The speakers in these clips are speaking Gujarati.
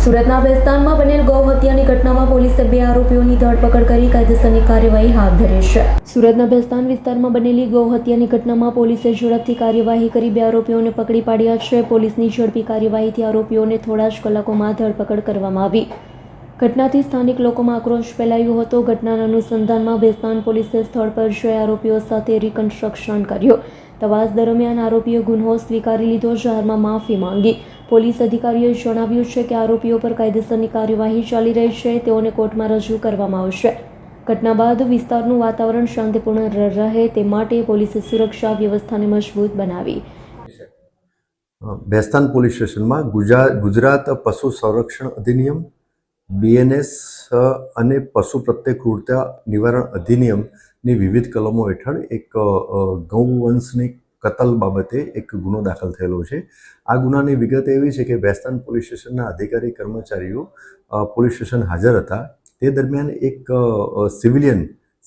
સુરતના બેસ્તાનમાં બનેલ ગૌ હત્યાની ઘટનામાં પોલીસે 2 આરોપીઓની ધરપકડ કરી કાયદેસરની કાર્યવાહી હાથ ધરી છે. સુરતના બેસ્તાન વિસ્તારમાં બનેલી ગૌ હત્યાની ઘટનામાં પોલીસે ઝડપથી કાર્યવાહી કરી 2 આરોપીઓને પકડી પાડ્યા છે. પોલીસની ઝડપી કાર્યવાહીથી આરોપીઓને થોડા જ કલાકોમાં ધરપકડ કરવામાં આવી. ઘટનાથી સ્થાનિક લોકોમાં આક્રોશ ફેલાયો હતો. ઘટનાના અનુસંધાનમાં બેસ્તાન પોલીસે સ્થળ પર જઈ આરોપીઓ સાથે રિકન્સ્ટ્રક્શન કર્યું. તપાસ દરમિયાન આરોપીઓ ગુનો સ્વીકારી લીધો. જાહેરમાં માફી માંગી. પોલીસ અધિકારીઓએ જણાવ્યું છે કે આરોપીઓ પર કાયદેસરની કાર્યવાહી ચાલી રહી છે. તેઓને કોર્ટમાં રજૂ કરવામાં આવશે. ઘટના બાદ વિસ્તારનું વાતાવરણ શાંતિપૂર્ણ રહે તે માટે પોલીસે સુરક્ષા વ્યવસ્થાને મજબૂત બનાવી. બેસ્તાન પોલીસ સ્ટેશનમાં ગુજરાત પશુ સંરક્ષણ અધિનિયમ, BNS અને પશુ પ્રત્યે ક્રૂરતા નિવારણ અધિનિયમની વિવિધ કલમો હેઠળ એક ગૌવંશની કતલ બાબતે એક ગુનો દાખલ થયેલો છે. આ ગુનાની વિગત એવી છે કે બેસ્તાન પોલીસ સ્ટેશનના અધિકારી કર્મચારીઓ પોલીસ સ્ટેશન હાજર હતા. તે દરમિયાન એક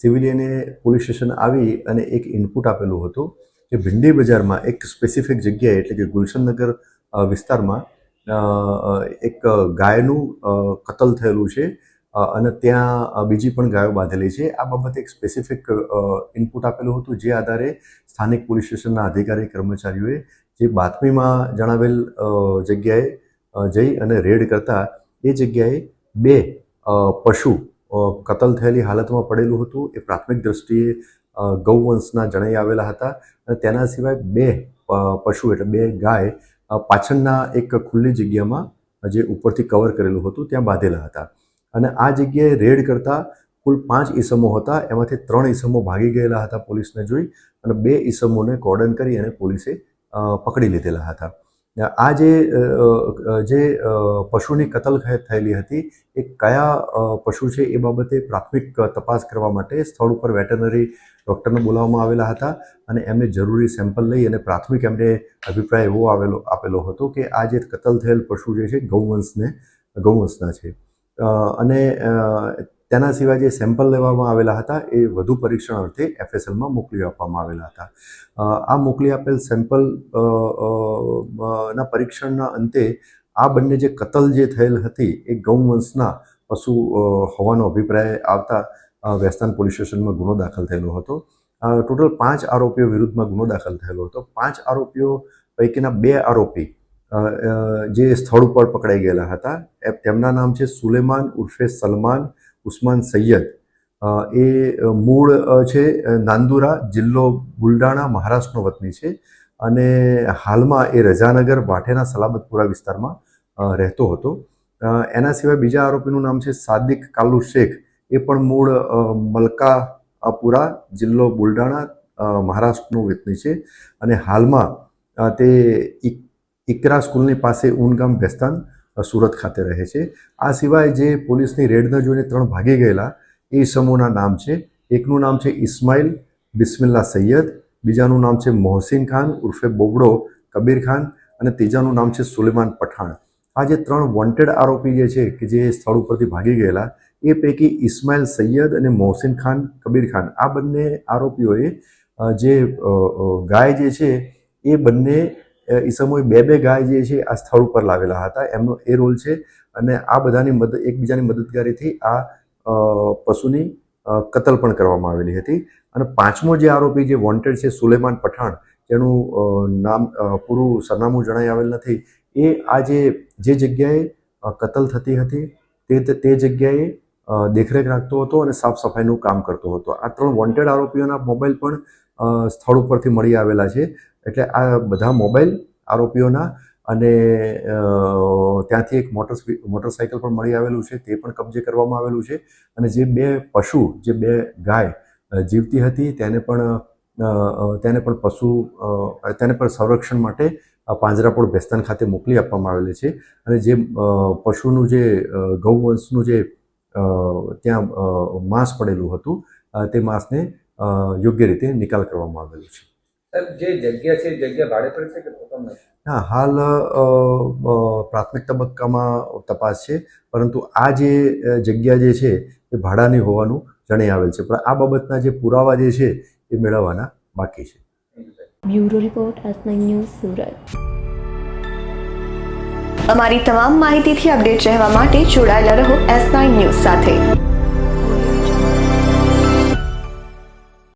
સિવિલિયને પોલીસ સ્ટેશન આવી અને એક ઇનપુટ આપેલું હતું કે ભિંડી બજારમાં એક સ્પેસિફિક જગ્યાએ એટલે કે ગુલશનનગર વિસ્તારમાં એક ગાયનું કતલ થયેલું છે અને ત્યાં બીજી પણ ગાયો બાંધેલી છે. આ બાબતે એક સ્પેસિફિક ઇનપુટ આપેલું હતું, જે આધારે સ્થાનિક પોલીસ સ્ટેશનના અધિકારી કર્મચારીઓએ જે બાતમીમાં જણાવેલ જગ્યાએ જઈ અને રેડ કરતા એ જગ્યાએ 2 પશુ કતલ થયેલી હાલતમાં પડેલું હતું. એ પ્રાથમિક દ્રષ્ટિએ ગૌવંશના જણાઈ આવેલા હતા અને તેના સિવાય 2 પશુ એટલે 2 ગાય પાછળના એક ખુલ્લી જગ્યામાં જે ઉપરથી કવર કરેલું હતું ત્યાં બાંધેલા હતા. અને આ જગ્યાએ રેડ કરતા કુલ 5 ઈસમો હતા. એમાંથી 3 ઈસમો ભાગી ગયેલા હતા પોલીસને જોઈ અને 2 ઈસમોને કોર્ડન કરી અને પોલીસે પકડી લીધેલા હતા. આ જે પશુની કતલ થયેલી હતી એ કયા પશુ છે એ બાબતે પ્રાથમિક તપાસ કરવા માટે સ્થળ ઉપર વેટરનરી ડૉક્ટરને બોલાવવામાં આવેલા હતા અને એમને જરૂરી સેમ્પલ લઈ અને પ્રાથમિક એમને અભિપ્રાય એવો આપેલો હતો કે આ જે કતલ થયેલ પશુ જે છે ગૌવંશના છે. અને તેના સિવાય જે સેમ્પલ લેવામાં આવેલા હતા એ વધુ પરીક્ષણ અર્થે FSLમાં મોકલી આપવામાં આવેલા હતા. આ મોકલી આપેલ સેમ્પલ ના પરીક્ષણના અંતે આ બંને જે કતલ જે થયેલ હતી એ ગૌવંશના પશુ હોવાનો અભિપ્રાય આવતા બેસ્તાન પોલીસ સ્ટેશનમાં ગુનો દાખલ થયેલો હતો. ટોટલ 5 આરોપીઓ વિરુદ્ધમાં ગુનો દાખલ થયેલો હતો. 5 આરોપીઓ પૈકીના 2 આરોપી જે સ્થળ ઉપર પકડાઈ ગયેલા હતા. તેમના નામ છે સુલેમાન ઉર્ફે સલમાન ઉસ્માન સૈયદ. એ મૂળ છે નાંદુરા, જિલ્લો બુલડાણા, મહારાષ્ટ્રનો વતની છે અને હાલમાં એ રજાનગર વાઠેના સલાબતપુરા વિસ્તારમાં રહેતો હતો. એના સિવાય બીજા આરોપીનું નામ છે સાદિક કાલુ શેખ. એ પણ મૂળ મલકાપુરા, જિલ્લો બુલડાણા, મહારાષ્ટ્રનો વતની છે અને હાલમાં તે ઇકરા સ્કૂલની પાસે ઊનગામ બેસ્તાન સુરત ખાતે રહે છે. આ સિવાય જે પોલીસની રેડને જોઈને 3 ભાગી ગયેલા એ સમૂહના નામ છે. એકનું નામ છે ઇસ્માઇલ બિસ્મિલ્લા સૈયદ, બીજાનું નામ છે મોહસિન ખાન ઉર્ફે બોબડો કબીર ખાન અને ત્રીજાનું નામ છે સુલેમાન પઠાણ. આ જે 3 વોન્ટેડ આરોપી જે છે કે જે સ્થળ ઉપરથી ભાગી ગયેલા એ પૈકી ઇસ્માઇલ સૈયદ અને મોહસિન ખાન કબીર ખાન આ બંને આરોપીઓએ જે ગાય જે છે એ બંને ઈસમોએ 2 ગાય જે છે આ સ્થળ ઉપર લાવેલા હતા. એમનો એ રોલ છે અને આ બધાની એકબીજાની મદદગારીથી આ પશુની કતલ પણ કરવામાં આવેલી હતી. અને 5મો જે આરોપી જે વોન્ટેડ છે સુલેમાન પઠાણ, જેનું નામ પૂરું સરનામું જણાઈ આવેલ નથી, એ આ જે જગ્યાએ કતલ થતી હતી તે જગ્યાએ દેખરેખ રાખતો હતો અને સાફ સફાઈનું કામ કરતો હતો. આ 3 વોન્ટેડ આરોપીઓના મોબાઈલ પણ સ્થળ ઉપરથી મળી આવેલા છે. એટલે આ બધા મોબાઈલ આરોપીઓના અને ત્યાંથી એક મોટરસાઇકલ પણ મળી આવેલું છે, તે પણ કબજે કરવામાં આવેલું છે. અને જે 2 પશુ, જે 2 ગાય જીવતી હતી તેને પણ સંરક્ષણ માટે પાંજરાપોળ બેસ્તાન ખાતે મોકલી આપવામાં આવેલી છે. અને જે પશુનું જે ગૌવંશનું જે ત્યાં માંસ પડેલું હતું તે માંસને યોગ્ય રીતે નિકાલ કરવામાં આવેલો છે. જે જગ્યા છે જગ્યા ભાડે પર છે કે પોતાનું? હા, હાલ પ્રાથમિક તબક્કામાં તપાસ છે, પરંતુ આ જે જગ્યા જે છે એ ભાડાની હોવાનું જણાઈ આવેલ છે. પણ આ બાબતના જે પુરાવા જે છે એ મેળવવાના બાકી છે. Bureau report S9 news Surat. અમારી તમામ માહિતીથી અપડેટ રહેવા માટે જોડાયેલા રહો S9 ન્યૂઝ સાથે।